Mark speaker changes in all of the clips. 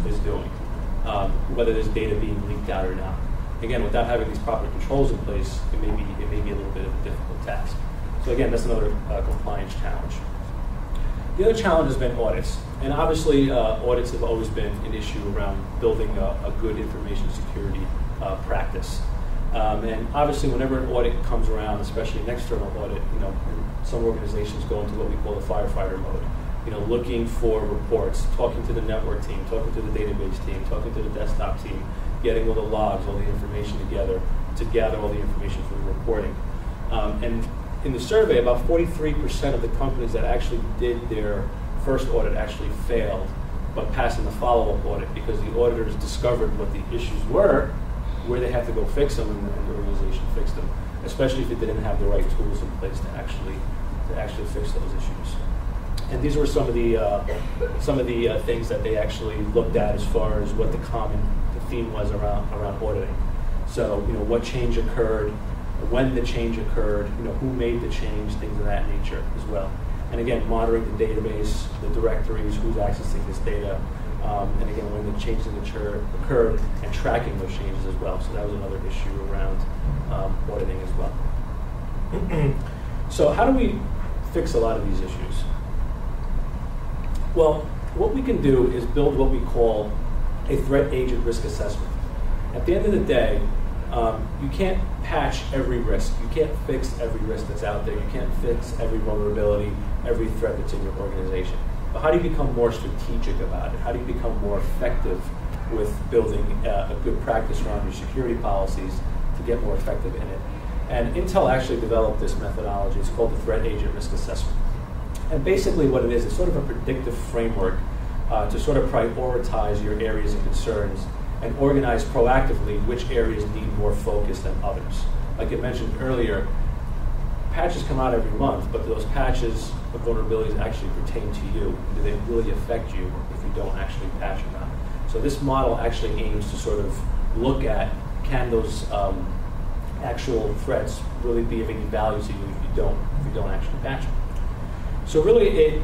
Speaker 1: is doing, whether there's data being leaked out or not. Again, without having these proper controls in place, it may be a little bit of a difficult task. So again, that's another compliance challenge. The other challenge has been audits. And obviously, audits have always been an issue around building a good information security practice. And obviously, whenever an audit comes around, especially an external audit, some organizations go into what we call the firefighter mode. Looking for reports, talking to the network team, talking to the database team, talking to the desktop team, getting all the logs, all the information together to gather all the information for the reporting. And in the survey, about 43% of the companies that actually did their first audit actually failed, but passed in the follow-up audit because the auditors discovered what the issues were, where they had to go fix them, and the organization fixed them, especially if it didn't have the right tools in place to actually fix those issues. And these were some of the things that they actually looked at as far as what the theme was around auditing. So what change occurred, when the change occurred, who made the change, things of that nature as well. And again, monitoring the database, the directories, who's accessing this data, and again, when the changes occurred, and tracking those changes as well. So that was another issue around auditing as well. So how do we fix a lot of these issues? Well, what we can do is build what we call a threat agent risk assessment. At the end of the day, you can't patch every risk. You can't fix every risk that's out there. You can't fix every vulnerability, every threat that's in your organization. But how do you become more strategic about it? How do you become more effective with building a good practice around your security policies to get more effective in it? And Intel actually developed this methodology. It's called the threat agent risk assessment. And basically what it is, it's sort of a predictive framework to sort of prioritize your areas of concerns and organize proactively which areas need more focus than others. Like I mentioned earlier, patches come out every month, but those patches of vulnerabilities actually pertain to you. Do they really affect you if you don't actually patch them out? So this model actually aims to sort of look at, can those actual threats really be of any value to you if you don't actually patch them? So really,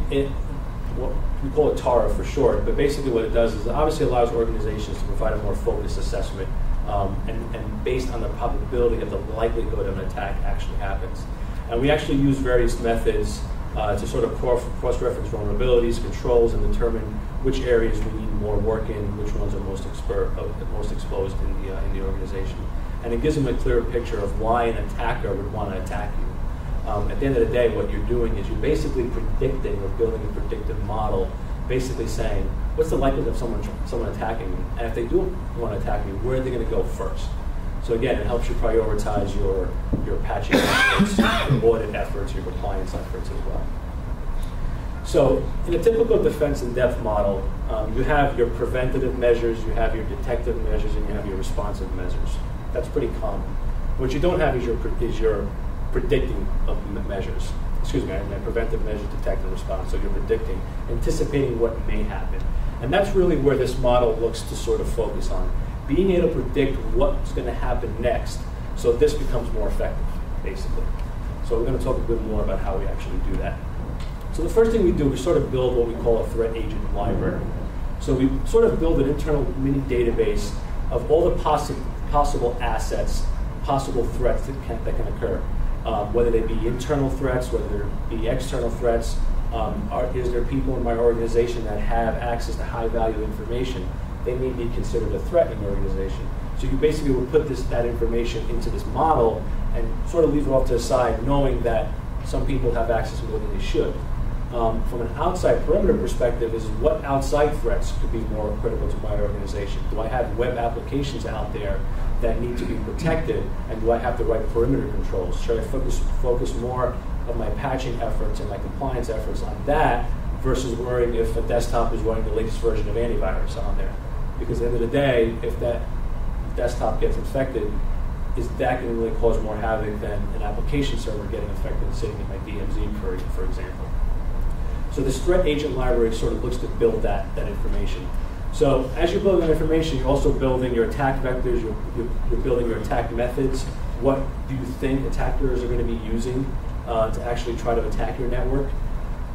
Speaker 1: what we call it TARA for short, but basically what it does is it obviously allows organizations to provide a more focused assessment and based on the probability of the likelihood of an attack actually happens. And we actually use various methods to sort of cross-reference vulnerabilities, controls, and determine which areas we need more work in, which ones are most exposed in the organization. And it gives them a clearer picture of why an attacker would want to attack you. At the end of the day, what you're doing is you're basically predicting or building a predictive model, basically saying, what's the likelihood of someone attacking me? And if they do want to attack me, where are they going to go first? So again, it helps you prioritize your patching efforts, your audit efforts, your compliance efforts as well. So in a typical defense in-depth model, you have your preventative measures, you have your detective measures, and you have your responsive measures. That's pretty common. What you don't have is your predicting of measures. Excuse me, I meant preventive measures, detect and response. So you're predicting, anticipating what may happen. And that's really where this model looks to sort of focus on. Being able to predict what's going to happen next, so this becomes more effective, basically. So we're going to talk a bit more about how we actually do that. So the first thing we do, we sort of build what we call a threat agent library. So we sort of build an internal mini database of all the possible assets, possible threats that can occur. Whether they be internal threats, whether they be external threats, is there people in my organization that have access to high value information? They may be considered a threat in the organization. So you basically will put that information into this model and sort of leave it off to the side, knowing that some people have access more than they should. From an outside perimeter perspective, is what outside threats could be more critical to my organization? Do I have web applications out there that need to be protected, and do I have the right perimeter controls? Should I focus more of my patching efforts and my compliance efforts on that versus worrying if a desktop is running the latest version of antivirus on there? Because at the end of the day, if that desktop gets infected, is that going to really cause more havoc than an application server getting infected and sitting in my DMZ, for example? So this threat agent library sort of looks to build that information. So as you're building that information, you're also building your attack vectors, you're building your attack methods. What do you think attackers are going to be using to actually try to attack your network?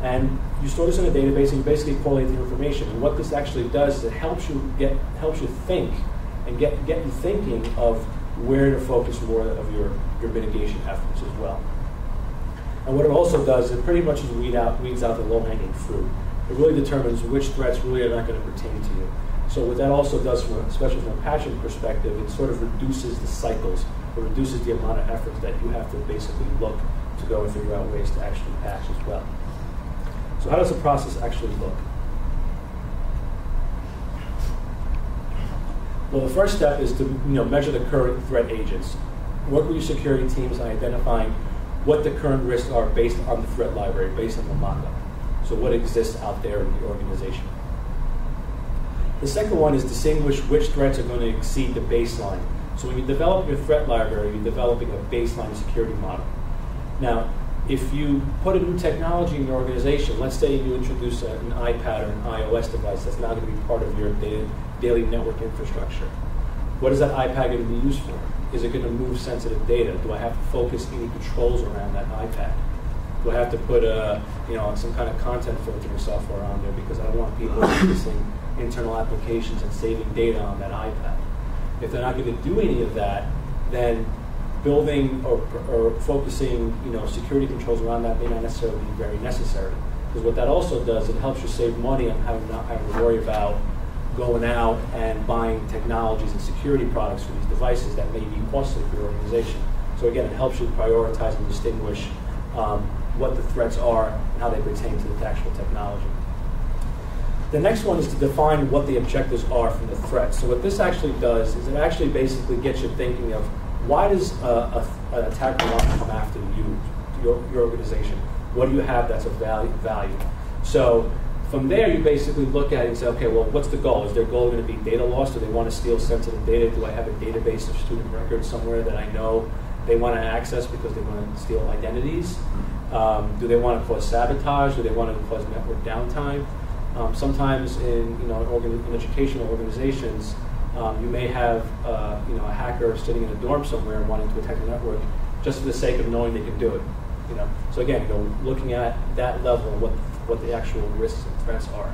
Speaker 1: And you store this in a database, and you basically correlate the information. And what this actually does is it helps you think and get you thinking of where to focus more of your mitigation efforts as well. And what it also does, it pretty much is weeds out the low-hanging fruit. It really determines which threats really are not going to pertain to you. So what that also does, especially from a patching perspective, it sort of reduces the cycles, or reduces the amount of efforts that you have to basically look to go and figure out ways to actually patch as well. So how does the process actually look? Well, the first step is to measure the current threat agents. Work with your security teams on identifying what the current risks are based on the threat library, based on the mock-up. So what exists out there in the organization. The second one is distinguish which threats are going to exceed the baseline. So when you develop your threat library, you're developing a baseline security model. Now, if you put a new technology in your organization, let's say you introduce an iPad or an iOS device that's now going to be part of your daily network infrastructure. What is that iPad going to be used for? Is it going to move sensitive data? Do I have to focus any controls around that iPad? Do I have to put some kind of content filtering software on there because I don't want people accessing internal applications and saving data on that iPad? If they're not going to do any of that, then building or focusing security controls around that may not necessarily be very necessary. Because what that also does, it helps you save money on not having to worry about going out and buying technologies and security products for these devices that may be costly for your organization. So again, it helps you prioritize and distinguish what the threats are and how they pertain to the actual technology. The next one is to define what the objectives are from the threat. So what this actually does is it actually basically gets you thinking of why does an attacker want to come after you, your organization? What do you have that's of value? So from there, you basically look at it and say, okay, well, what's the goal? Is their goal going to be data loss? Do they want to steal sensitive data? Do I have a database of student records somewhere that I know they want to access because they want to steal identities? Do they want to cause sabotage? Do they want to cause network downtime? Sometimes in in educational organizations, you may have a hacker sitting in a dorm somewhere wanting to attack the network just for the sake of knowing they can do it. So again, looking at that level, what the actual risks and threats are,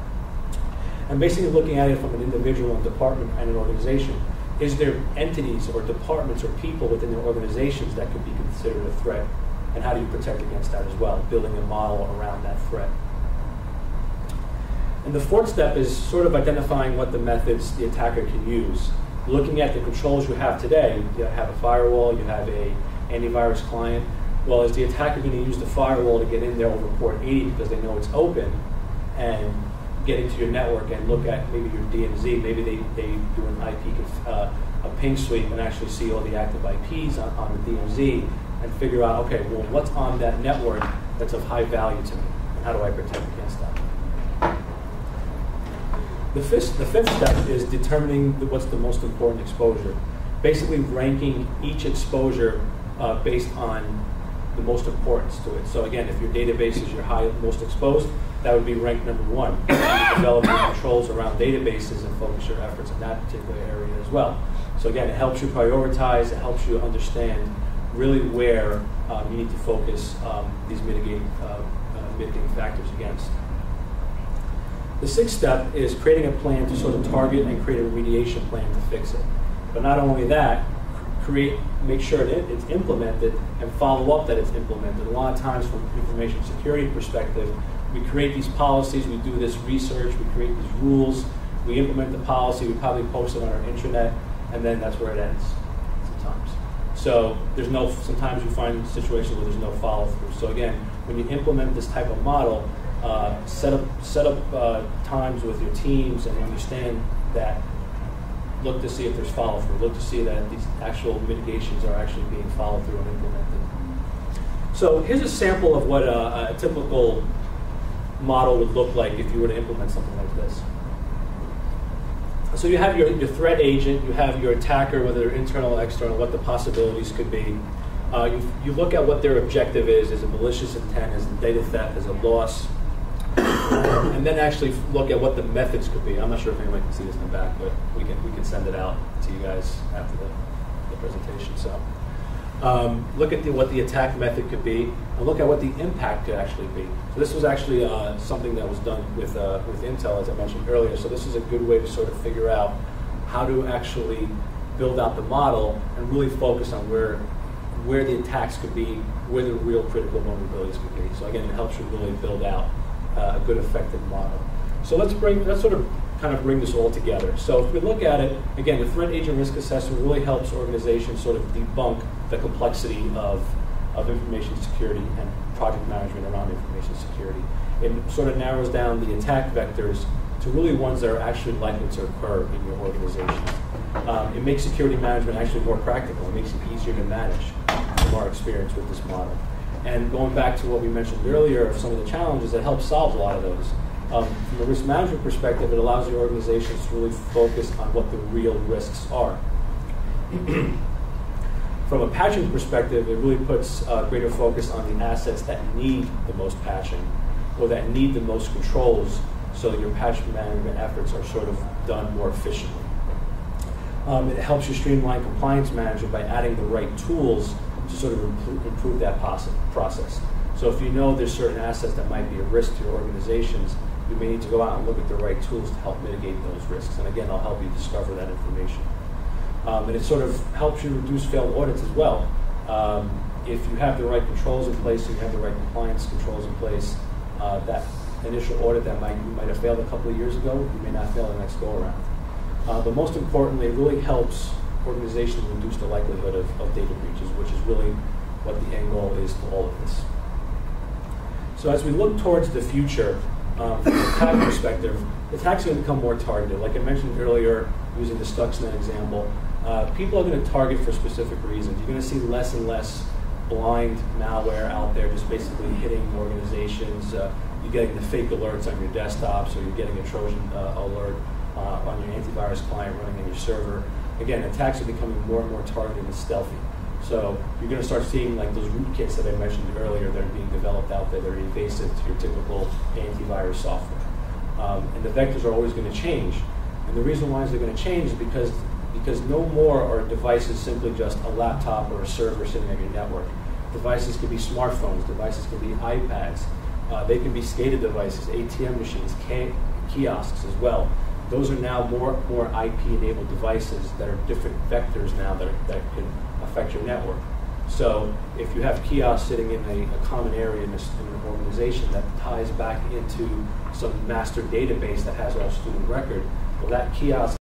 Speaker 1: and basically looking at it from an individual and department and an organization. Is there entities or departments or people within their organizations that could be considered a threat, and how do you protect against that as well? Building a model around that threat. And the fourth step is sort of identifying what the methods the attacker can use. Looking at the controls you have today, you have a firewall, you have an antivirus client. Well, is the attacker going to use the firewall to get in there over port 80 because they know it's open and get into your network and look at maybe your DMZ? Maybe they do an IP, a ping sweep and actually see all the active IPs on the DMZ and figure out, okay, well, what's on that network that's of high value to me? And how do I protect against that? The fifth step is determining what's the most important exposure. Basically ranking each exposure based on the most importance to it. So again, if your database is your most exposed, that would be ranked number one. You develop your controls around databases and focus your efforts in that particular area as well. So again, it helps you prioritize, it helps you understand really where you need to focus these mitigating factors against. The sixth step is creating a plan to sort of target and create a remediation plan to fix it. But not only that, make sure that it's implemented and follow up that it's implemented. A lot of times from an information security perspective, we create these policies, we do this research, we create these rules, we implement the policy, we probably post it on our intranet, and then that's where it ends sometimes. So sometimes you find situations where there's no follow-through. So again, when you implement this type of model, set up times with your teams and understand that. Look to see if there's follow-through. Look to see that these actual mitigations are actually being followed through and implemented. So here's a sample of what a typical model would look like if you were to implement something like this. So you have your threat agent, you have your attacker, whether they're internal or external, what the possibilities could be. You look at what their objective is it malicious intent, is it data theft, is it loss? And then actually look at what the methods could be. I'm not sure if anyone can see this in the back, but we can send it out to you guys after the presentation. So look at what the attack method could be, and look at what the impact could actually be. So this was actually something that was done with Intel, as I mentioned earlier. So this is a good way to sort of figure out how to actually build out the model and really focus on where the attacks could be, where the real critical vulnerabilities could be. So again, it helps you really build out a good, effective model. So let's sort of kind of bring this all together. So if we look at it, again, the threat agent risk assessment really helps organizations sort of debunk the complexity of information security and project management around information security. It sort of narrows down the attack vectors to really ones that are actually likely to occur in your organization. It makes security management actually more practical. It makes it easier to manage from our experience with this model. And going back to what we mentioned earlier of some of the challenges, it helps solve a lot of those. From a risk management perspective, it allows your organizations to really focus on what the real risks are. From a patching perspective, it really puts greater focus on the assets that need the most patching or that need the most controls, so that your patch management efforts are sort of done more efficiently. It helps you streamline compliance management by adding the right tools to sort of improve that process. So if you know there's certain assets that might be a risk to your organizations, you may need to go out and look at the right tools to help mitigate those risks. And again, I'll help you discover that information. And it sort of helps you reduce failed audits as well. If you have the right controls in place, you have the right compliance controls in place, that initial audit that you might have failed a couple of years ago, you may not fail the next go around. But most importantly, it really helps organizations reduce the likelihood of data breaches, which is really what the end goal is to all of this. So as we look towards the future, from an attack perspective, attacks are going to become more targeted. Like I mentioned earlier, using the Stuxnet example, people are going to target for specific reasons. You're going to see less and less blind malware out there just basically hitting organizations. You're getting the fake alerts on your desktops, or you're getting a Trojan alert on your antivirus client running on your server. Again, attacks are becoming more and more targeted and stealthy. So you're going to start seeing like those rootkits that I mentioned earlier that are being developed out there that are invasive to your typical antivirus software. And the vectors are always going to change. And the reason why they're going to change is because no more are devices simply just a laptop or a server sitting on your network. Devices can be smartphones, devices can be iPads, they can be SCADA devices, ATM machines, kiosks as well. Those are now more IP-enabled devices that are different vectors now that can affect your network. So if you have kiosks sitting in a common area in an organization that ties back into some master database that has our student record, well, that kiosk